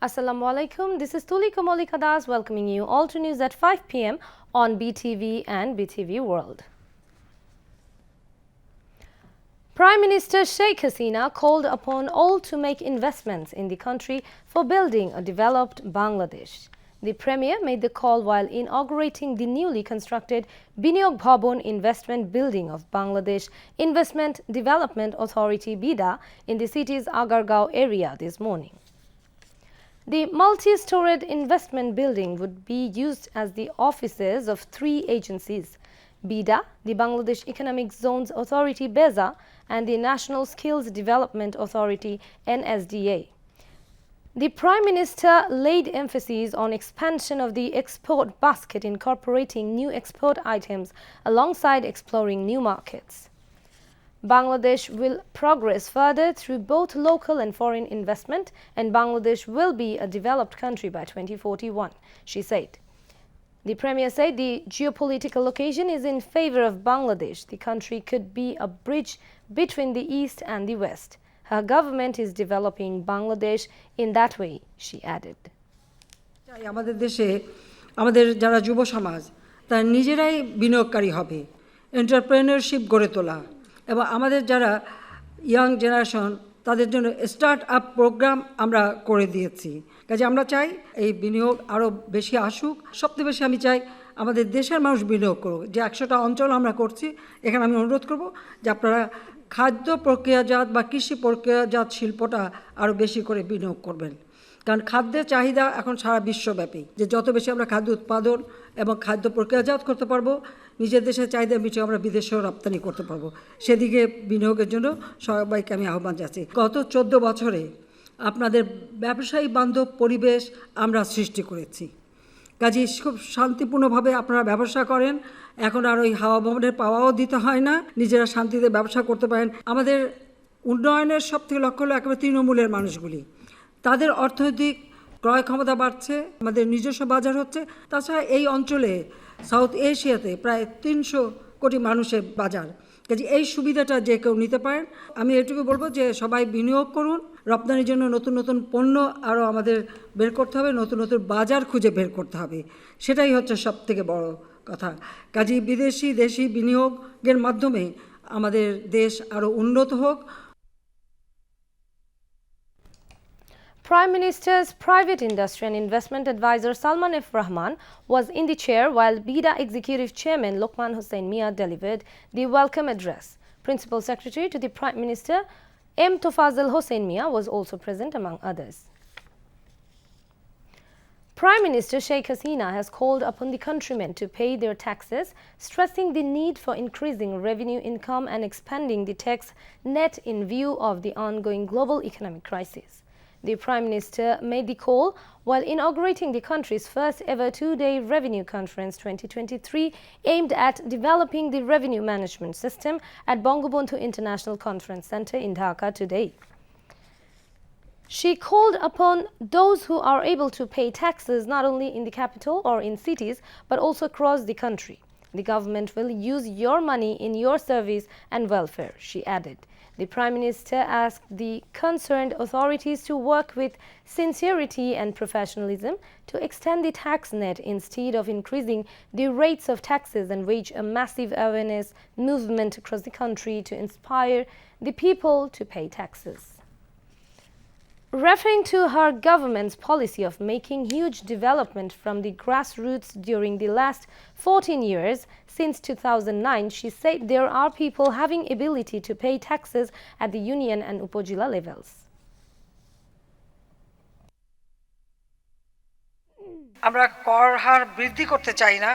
Assalamu alaikum. This is Tulika Molika Das welcoming you all to news at 5 p.m. on BTV and BTV World. Prime Minister Sheikh Hasina called upon all to make investments in the country for building a developed Bangladesh. The Premier made the call while inaugurating the newly constructed Biniog Bhavan Investment Building of Bangladesh Investment Development Authority (BIDA) in the city's Agargaon area this morning. The multi-storied investment building would be used as the offices of three agencies: BIDA, the Bangladesh Economic Zones Authority (BEZA), and the National Skills Development Authority (NSDA). The Prime Minister laid emphasis on expansion of the export basket, incorporating new export items alongside exploring new markets. Bangladesh will progress further through both local and foreign investment, and Bangladesh will be a developed country by 2041, she said. The Premier said the geopolitical occasion is in favor of Bangladesh. The country could be a bridge between the East and the West. Her government is developing Bangladesh in that way, she added. আমাদের দেশে আমাদের যারা যুব সমাজ তারা নিজেরাই বিনিয়োগকারী হবে, এন্টারপ্রেনারশিপ গড়ে তোলা, এবং আমাদের যারা ইয়াং জেনারেশন তাদের জন্য স্টার্ট আপ প্রোগ্রাম আমরা করে দিয়েছি। কাজে আমরা চাই এই বিনিয়োগ আরও বেশি আসুক। সবচেয়ে বেশি আমি চাই আমাদের দেশের মানুষ বিনিয়োগ করুক। যে 100টা অঞ্চল আমরা করছি, এখানে আমি অনুরোধ করব যে আপনারা খাদ্য প্রক্রিয়াজাত বা কৃষি প্রক্রিয়াজাত শিল্পটা আরও বেশি করে বিনিয়োগ করবেন। কারণ খাদ্যের চাহিদা এখন সারা বিশ্বব্যাপী, যে যত বেশি আমরা খাদ্য উৎপাদন এবং খাদ্য প্রক্রিয়াজাত করতে পারবো, নিজের দেশের চাহিদা মিটিয়ে আমরা বিদেশেও রপ্তানি করতে পারবো। সেদিকে বিনিয়োগের জন্য সবাইকে আমি আহ্বান জানাচ্ছি। গত 14 বছরে আপনাদের ব্যবসায়ী বান্ধব পরিবেশ আমরা সৃষ্টি করেছি। কাজেই খুব শান্তিপূর্ণভাবে আপনারা ব্যবসা করেন। এখন আর ওই হাওয়া ভবনের পাওয়াও দিতে হয় না, নিজেরা শান্তিতে ব্যবসা করতে পারেন। আমাদের উন্নয়নের সবথেকে লক্ষ্য হলো একেবারে তৃণমূলের মানুষগুলি, তাদের অর্থনৈতিক ক্রয় ক্ষমতা বাড়ছে, আমাদের নিজস্ব বাজার হচ্ছে। তাছাড়া এই অঞ্চলে সাউথ এশিয়াতে প্রায় 300 কোটি মানুষের বাজার। কাজে এই সুবিধাটা যে কেউ নিতে পারেন। আমি এটুকু বলবো যে সবাই বিনিয়োগ করুন। রপ্তানির জন্য নতুন নতুন পণ্য আরও আমাদের বের করতে হবে, নতুন নতুন বাজার খুঁজে বের করতে হবে। সেটাই হচ্ছে সবথেকে বড় কথা। কাজেই বিদেশি দেশি বিনিয়োগের মাধ্যমে আমাদের দেশ আরও উন্নত হোক। Prime Minister's Private Industry and Investment Advisor Salman F. Rahman was in the chair while BIDA Executive Chairman Lokman Hossain Mia delivered the welcome address. Principal Secretary to the Prime Minister M. Tofazal Hossain Mia was also present among others. Prime Minister Sheikh Hasina has called upon the countrymen to pay their taxes, stressing the need for increasing revenue income and expanding the tax net in view of the ongoing global economic crisis. The Prime Minister made the call while inaugurating the country's first ever two-day Revenue Conference 2023 aimed at developing the revenue management system at Bangabandhu International Conference Center in Dhaka today. She called upon those who are able to pay taxes not only in the capital or in cities but also across the country. The government will use your money in your service and welfare, she added. The Prime Minister asked the concerned authorities to work with sincerity and professionalism to extend the tax net instead of increasing the rates of taxes, and wage a massive awareness movement across the country to inspire the people to pay taxes. Referring to her government's policy of making huge development from the grassroots during the last 14 years since 2009, she said there are people having ability to pay taxes at the union and upazila levels. আমরা কর হার বৃদ্ধি করতে চাই না,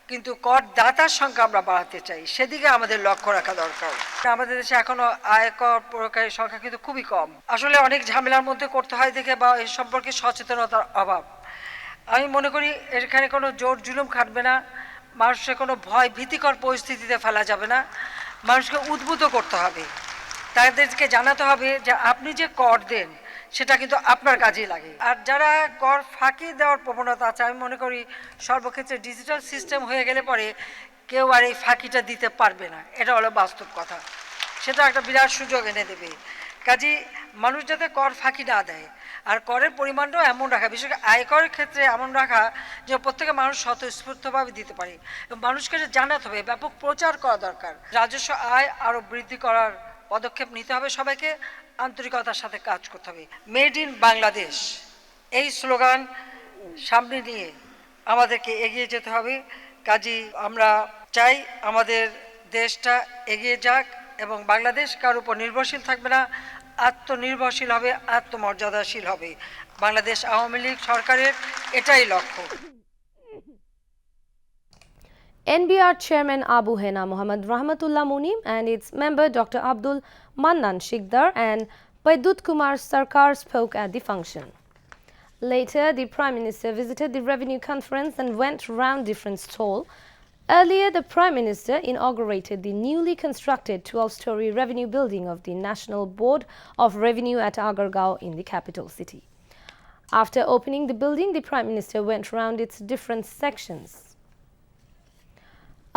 কিন্তু কর দাতার সংখ্যা আমরা বাড়াতে চাই। সেদিকে আমাদের লক্ষ্য রাখা দরকার। আমাদের দেশে এখনো আয়কর প্রয়োগকারীর সংখ্যা কিন্তু খুবই কম। আসলে অনেক ঝামেলার মধ্যে করতে হয় দেখে বা এ সম্পর্কে সচেতনতার অভাব। আমি মনে করি এখানে কোনো জোর জুলুম খাটবে না, মানুষকে কোনো ভয় ভীতিকর পরিস্থিতিতে ফেলা যাবে না। মানুষকে উদ্বুদ্ধ করতে হবে, তাদেরকে জানাতে হবে যে আপনি যে কর দেন সেটা কিন্তু আপনার কাজেই লাগে। আর যারা কর ফাঁকি দেওয়ার প্রবণতা আছে, আমি মনে করি সর্বক্ষেত্রে ডিজিটাল সিস্টেম হয়ে গেলে পরে কেউ আর এই ফাঁকিটা দিতে পারবে না। এটা হলো বাস্তব কথা। সেটা একটা বিরাট সুযোগ এনে দেবে। কাজেই মানুষ যাতে কর ফাঁকি না দেয়, আর করের পরিমাণটাও এমন রাখা, বিশেষ করে আয়করের ক্ষেত্রে এমন রাখা যে প্রত্যেকে মানুষ স্বতঃস্ফূর্তভাবে দিতে পারে এবং মানুষকে জানাতে হবে, ব্যাপক প্রচার করা দরকার। রাজস্ব আয় আরও বৃদ্ধি করার পদক্ষেপ নিতে হবে, সবাইকে আন্তরিকতার সাথে কাজ করতে হবে। মেড ইন বাংলাদেশ এই স্লোগান সামনে নিয়ে আমাদেরকে এগিয়ে যেতে হবে। কাজী আমরা চাই আমাদের দেশটা এগিয়ে যাক এবং বাংলাদেশ কার উপর নির্ভরশীল থাকবে না, আত্মনির্ভরশীল হবে, আত্মমর্যাদাশীল হবে। বাংলাদেশ আওয়ামী লীগ সরকারের এটাই লক্ষ্য। NBR Chairman Abu Hena Muhammad Rahmatullah Munim and its member Dr. Abdul Mannan Shikdar and Paidut Kumar Sarkar spoke at the function. Later, the Prime Minister visited the Revenue Conference and went round different stalls. Earlier, the Prime Minister inaugurated the newly constructed 12-story revenue building of the National Board of Revenue at Agargaon in the capital city. After opening the building, the Prime Minister went round its different sections.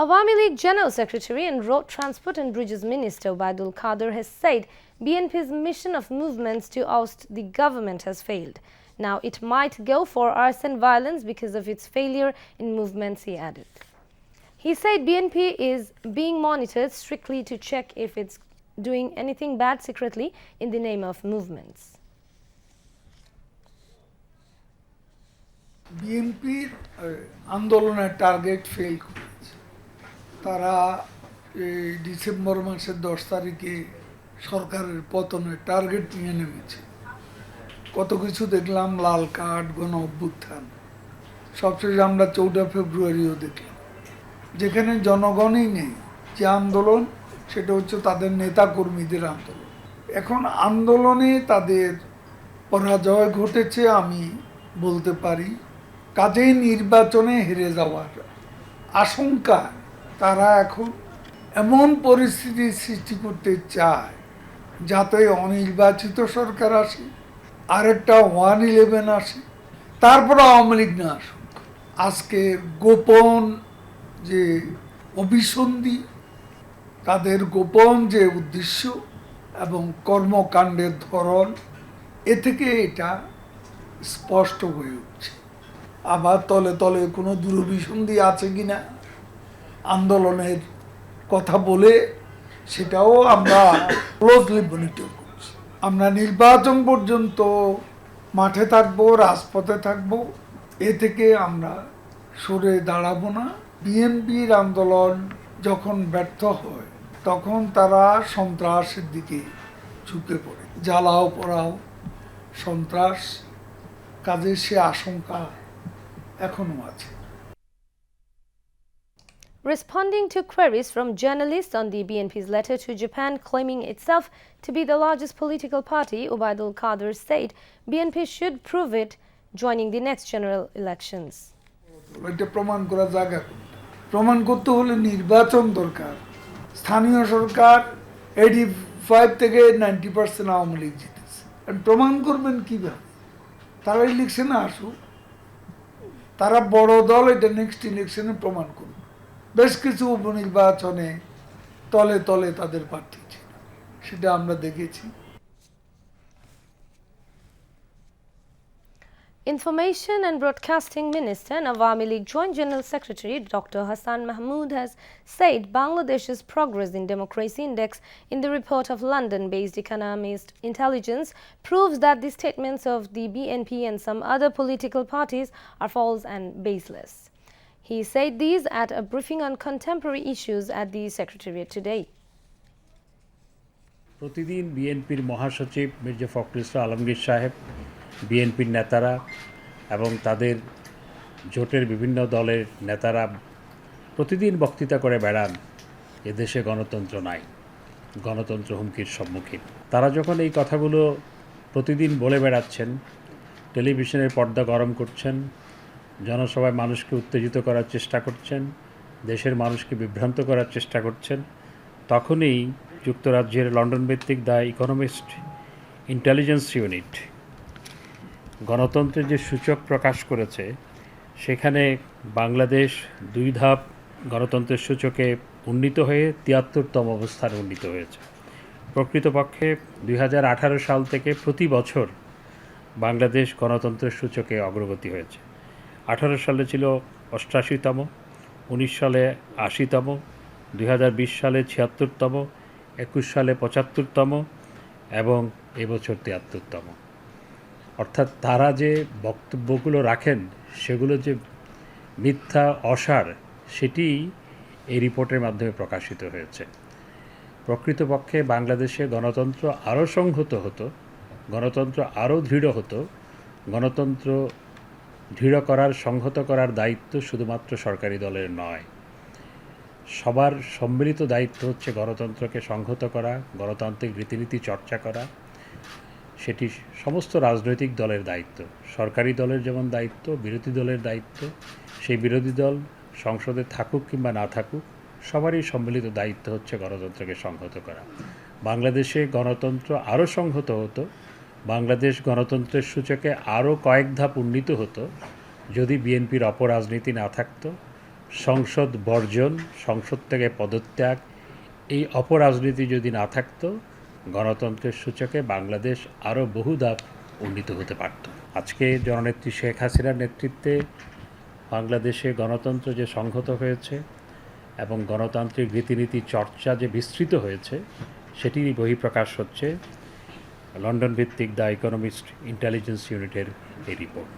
Awami League General Secretary and Road Transport and Bridges Minister Ubaidul Qadir has said BNP's mission of movements to oust the government has failed. Now it might go for arson violence because of its failure in movements, he added. He said BNP is being monitored strictly to check if it's doing anything bad secretly in the name of movements. বিএনপির আন্দোলনের target fail করেছে। তারা এই December মাসের 10 তারিখে সরকারের পতনের target নিয়ে নেমেছে। কত কিছু দেখলাম, লাল কার্ড, গণ অভ্যুত্থান, সবশেষে আমরা 14 ফেব্রুয়ারিও দেখলাম, যেখানে জনগণই নেই। যে আন্দোলন সেটা হচ্ছে তাদের নেতা কর্মীদের আন্দোলন। এখন আন্দোলনে তাদের পরাজয় ঘটেছে আমি বলতে পারি, কাজেই নির্বাচনে হেরে যাওয়ার আশঙ্কা তারা এখন এমন পরিস্থিতির সৃষ্টি করতে চায় যাতে অনির্বাচিত সরকার আসে, আরেকটা 111 আসে, তারপর আওয়ামী লীগ না আসুক। আজকে গোপন যে অভিসন্ধি, তাদের গোপন যে উদ্দেশ্য এবং কর্মকাণ্ডের ধরন, এ থেকে এটা স্পষ্ট হয়ে উঠছে। আবার তলে তলে কোনো দুরভিসন্ধি আছে কিনা আন্দোলনের কথা বলে, সেটাও আমরা ক্লোজলি মনিটর করছি। আমরা নির্বাচন পর্যন্ত মাঠে থাকবো, রাজপথে থাকবো, এ থেকে আমরা সরে দাঁড়াবো না। বিএনপির আন্দোলন যখন ব্যর্থ হয় তখন তারা সন্ত্রাসের দিকে ঝুঁকে পড়ে, জ্বালাও পোড়াও সন্ত্রাস, কাজে সে আশঙ্কা এখনো আছে। Responding to queries from journalists on the BNP's letter to Japan claiming itself to be the largest political party, Ubaidul Qadir said BNP should prove it joining the next general elections. এটা প্রমাণ করা জায়গা কোনটা? প্রমাণ করতে হলে নির্বাচন দরকার। স্থানীয় সরকার 85 থেকে 90% আওয়ামী লীগ জিতেছে। প্রমাণ করবেন কিভাবে? তারা ইলেকশনে আসুক, তারা বড় দল, এটা নেক্সট ইলেকশনে প্রমাণ করবে। বেশ কিছু উপনির্বাচনে তলে তলে তাদের প্রার্থী ছিল, সেটা আমরা দেখেছি। Information and Broadcasting Minister and Awami League Joint General Secretary Dr. Hassan Mahmood has said Bangladesh's Progress in Democracy Index in the report of London-based economist intelligence proves that the statements of the BNP and some other political parties are false and baseless. He said these at a briefing on contemporary issues at the Secretariat today. প্রতিদিন বিএনপির মহাসচিব মির্জা ফখরুল ইসলাম আলমগীর সাহেব, বিএনপির নেতারা এবং তাদের জোটের বিভিন্ন দলের নেতারা প্রতিদিন বক্তৃতা করে বেড়ান এদেশে গণতন্ত্র নাই, গণতন্ত্র হুমকির সম্মুখীন। তারা যখন এই কথাগুলো প্রতিদিন বলে বেড়াচ্ছেন, টেলিভিশনের পর্দা গরম করছেন, জনসভায় মানুষকে উত্তেজিত করার চেষ্টা করছেন, দেশের মানুষকে বিভ্রান্ত করার চেষ্টা করছেন, তখনই যুক্তরাজ্যের লন্ডন ভিত্তিক দ্য ইকোনমিস্ট ইন্টেলিজেন্স ইউনিট গণতন্ত্রের যে সূচক প্রকাশ করেছে, সেখানে বাংলাদেশ 2 ধাপ গণতন্ত্রের সূচকে উন্নীত হয়ে 73তম অবস্থানে উন্নীত হয়েছে। প্রকৃতপক্ষে 2018 সাল থেকে প্রতি বছর বাংলাদেশ গণতন্ত্রের সূচকে অগ্রগতি হয়েছে। 18 সালে ছিল 88তম, 19 সালে 80তম, 2020 সালে 76তম, 21 সালে 75তম এবং এবছর 73তম। অর্থাৎ তারা যে বক্তব্যগুলো রাখেন সেগুলো যে মিথ্যা অসার সেটি এই রিপোর্টের মাধ্যমে প্রকাশিত হয়েছে। প্রকৃতপক্ষে বাংলাদেশে গণতন্ত্র আরও সংহত হতো, গণতন্ত্র আরও দৃঢ় হতো। গণতন্ত্র দৃঢ় করার, সংহত করার দায়িত্ব শুধুমাত্র সরকারি দলের নয়, সবার সম্মিলিত দায়িত্ব হচ্ছে গণতন্ত্রকে সংহত করা, গণতান্ত্রিক রীতিনীতি চর্চা করা। সেটি সমস্ত রাজনৈতিক দলের দায়িত্ব, সরকারি দলের যেমন দায়িত্ব, বিরোধী দলের দায়িত্ব। সেই বিরোধী দল সংসদে থাকুক কিংবা না থাকুক, সবারই সম্মিলিত দায়িত্ব হচ্ছে গণতন্ত্রকে সংহত করা। বাংলাদেশে গণতন্ত্র আরও সংহত হতো, বাংলাদেশ গণতন্ত্রের সূচকে আরও কয়েক ধাপ উন্নীত হতো যদি বিএনপির অপরাজনীতি না থাকতো, সংসদ বর্জন, সংসদ থেকে পদত্যাগ, এই অপরাজনীতি যদি না থাকতো, গণতন্ত্রের সূচকে বাংলাদেশ আরও বহু ধাপ উন্নীত হতে পারত। আজকে জননেত্রী শেখ হাসিনার নেতৃত্বে বাংলাদেশে গণতন্ত্র যে সংহত হয়েছে এবং গণতান্ত্রিক রীতিনীতি চর্চা যে বিস্তৃত হয়েছে, সেটিরই বহিঃপ্রকাশ হচ্ছে লন্ডন ভিত্তিক দ্য ইকোনমিস্ট ইন্টেলিজেন্স ইউনিটের এই report.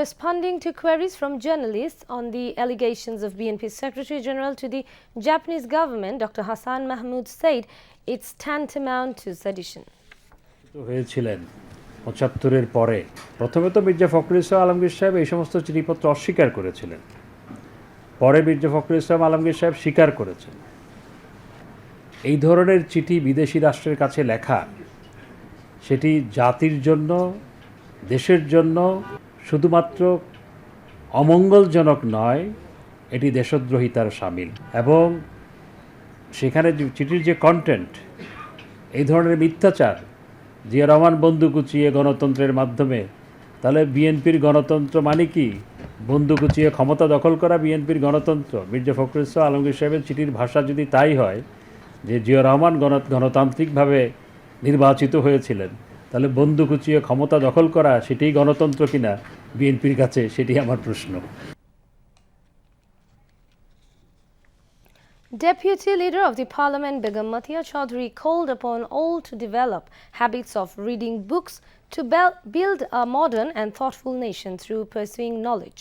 Responding to queries from journalists on the allegations of BNP Secretary General to the Japanese government, Dr. Hassan Mahmood said it's tantamount to sedition. হয়েছিলেন 75-এর পরে। প্রথমে তো মির্জা ফখরুল ইসলাম আলমগীর সাহেব এই সমস্ত চিঠিপত্র অস্বীকার করেছিলেন, পরে মির্জা ফখরুল ইসলাম আলমগীর সাহেব স্বীকার করেছেন। এই ধরনের চিঠি বিদেশি রাষ্ট্রের কাছে লেখা, সেটি জাতির জন্য, দেশের জন্য শুধুমাত্র অমঙ্গলজনক নয়, এটি দেশদ্রোহিতার শামিল। এবং সেখানে চিঠির যে কন্টেন্ট, এই ধরনের মিথ্যাচার, জিয়া রহমান বন্দুক উঁচিয়ে গণতন্ত্রের মাধ্যমে, তাহলে বিএনপির গণতন্ত্র মানে কি? বন্দুক উঁচিয়ে ক্ষমতা দখল করা বিএনপির গণতন্ত্র? মির্জা ফখরুল ইসলাম আলমগীর সাহেবের চিঠির ভাষা যদি তাই হয় যে জিয়া রহমান গণতান্ত্রিকভাবে নির্বাচিত হয়েছিলেন, তাহলে বন্দুক উঁচিয়ে ক্ষমতা দখল করা সেটাই গণতন্ত্র কিনা বিএনপির কাছে, সেটি আমার প্রশ্ন। Deputy Leader of the Parliament Begum Matia Chaudhary called upon all to develop habits of reading books to build a modern and thoughtful nation through pursuing knowledge.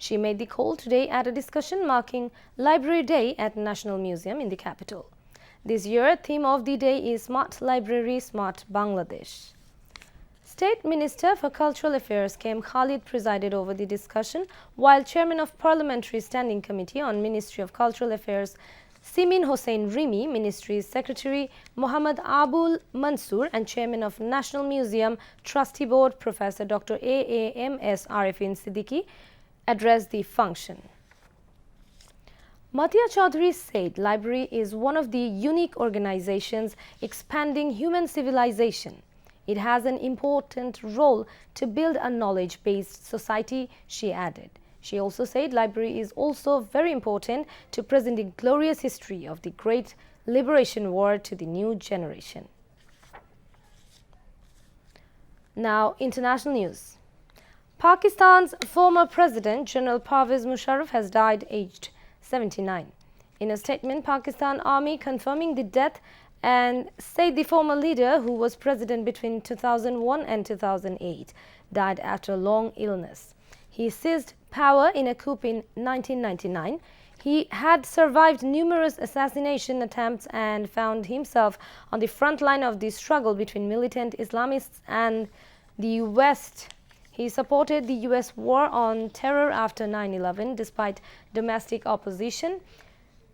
She made the call today at a discussion marking Library Day at National Museum in the capital. This year, theme of the day is Smart Library, Smart Bangladesh. State Minister for Cultural Affairs K.M. Khalid presided over the discussion, while Chairman of Parliamentary Standing Committee on Ministry of Cultural Affairs Simin Hossain Rimi, Ministry's Secretary Mohammad Abul Mansoor and Chairman of National Museum Trustee Board Professor Dr. A.A.M.S. Arifin Siddiqui addressed the function. Matia Chaudhary said library is one of the unique organizations expanding human civilization. It has an important role to build a knowledge-based society, she added. She also said library is also very important to present the glorious history of the great liberation war to the new generation. Now, international news. Pakistan's former President General Pervez Musharraf has died aged 79. In a statement, Pakistan Army confirming the death and said the former leader, who was president between 2001 and 2008, died after a long illness. He seized power in a coup in 1999. He had survived numerous assassination attempts and found himself on the front line of the struggle between militant Islamists and the West. He supported the U.S. war on terror after 9/11 despite domestic opposition.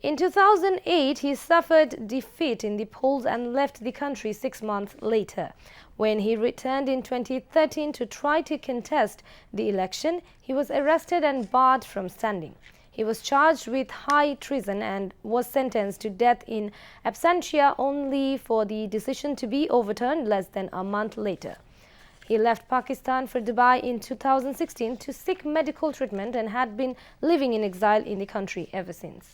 In 2008, he suffered defeat in the polls and left the country 6 months later. When he returned in 2013 to try to contest the election, he was arrested and barred from standing. He was charged with high treason and was sentenced to death in absentia only for the decision to be overturned less than a month later. He left Pakistan for Dubai in 2016 to seek medical treatment and had been living in exile in the country ever since.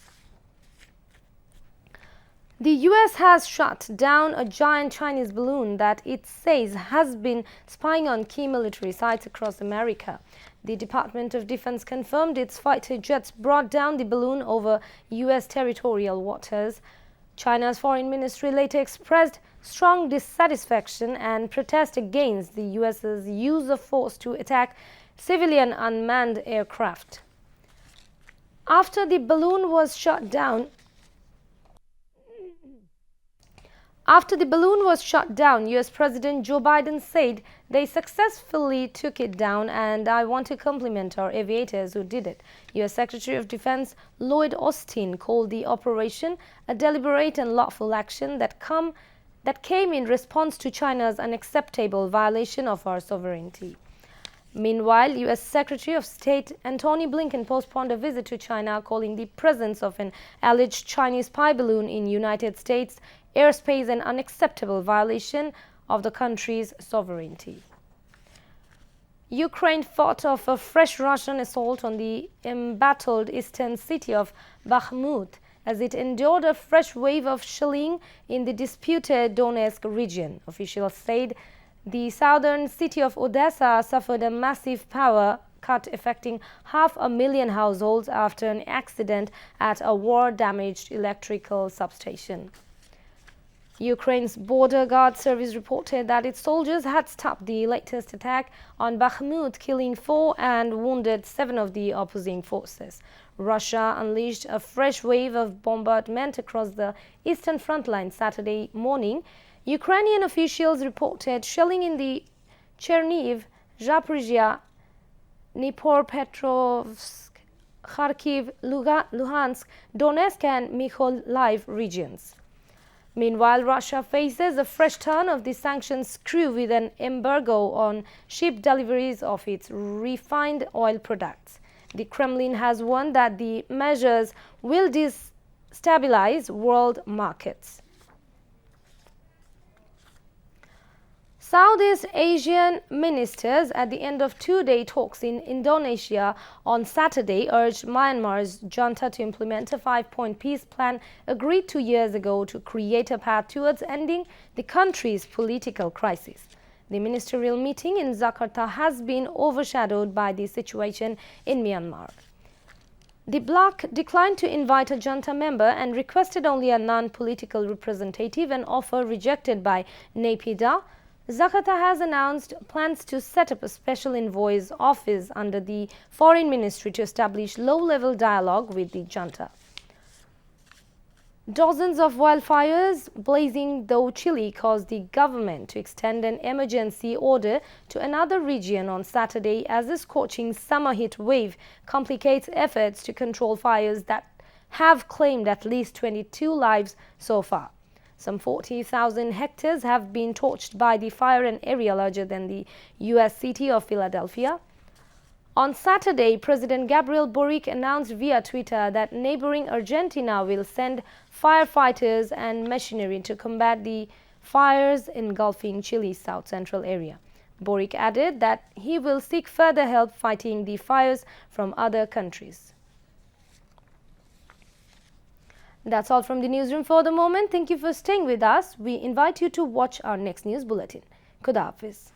The US has shot down a giant Chinese balloon that it says has been spying on key military sites across America. The Department of Defense confirmed its fighter jets brought down the balloon over US territorial waters. China's foreign ministry later expressed strong dissatisfaction and protest against the US's use of force to attack civilian unmanned aircraft. After the balloon was shot down, US President Joe Biden said they successfully took it down, and I want to compliment our aviators who did it. US Secretary of Defense Lloyd Austin called the operation a deliberate and lawful action that came in response to China's unacceptable violation of our sovereignty. Meanwhile, US Secretary of State Antony Blinken postponed a visit to China, calling the presence of an alleged Chinese spy balloon in United States airspace an unacceptable violation of the country's sovereignty. Ukraine fought off a fresh Russian assault on the embattled eastern city of Bakhmut as it endured a fresh wave of shelling in the disputed Donetsk region. Officials said the southern city of Odessa suffered a massive power cut affecting 500,000 households after an accident at a war-damaged electrical substation. Ukraine's Border Guard Service reported that its soldiers had stopped the latest attack on Bakhmut, killing 4 and wounded 7 of the opposing forces. Russia unleashed a fresh wave of bombardment across the eastern front line Saturday morning. Ukrainian officials reported shelling in the Chernihiv, Zaporizhia, Dnipropetrovsk, Kharkiv, Luhansk, Donetsk and Mykolaiv regions. Meanwhile, Russia faces a fresh turn of the sanctions screw with an embargo on ship deliveries of its refined oil products. The Kremlin has warned that the measures will destabilize world markets. Southeast Asian ministers at the end of 2-day talks in Indonesia on Saturday urged Myanmar's junta to implement a 5-point peace plan agreed 2 years ago to create a path towards ending the country's political crisis. The ministerial meeting in Jakarta has been overshadowed by the situation in Myanmar. The bloc declined to invite a junta member and requested only a non-political representative, an offer rejected by Naypyidaw. Jakarta has announced plans to set up a special envoy's office under the Foreign Ministry to establish low-level dialogue with the junta. Dozens of wildfires blazing through Chile caused the government to extend an emergency order to another region on Saturday as the scorching summer heat wave complicates efforts to control fires that have claimed at least 22 lives so far. Some 40,000 hectares have been torched by the fire, an area larger than the U.S. city of Philadelphia. On Saturday, President Gabriel Boric announced via Twitter that neighboring Argentina will send firefighters and machinery to combat the fires engulfing Chile's south-central area. Boric added that he will seek further help fighting the fires from other countries. That's all from the newsroom for the moment. Thank you for staying with us. We invite you to watch our next news bulletin. Khuda Hafiz.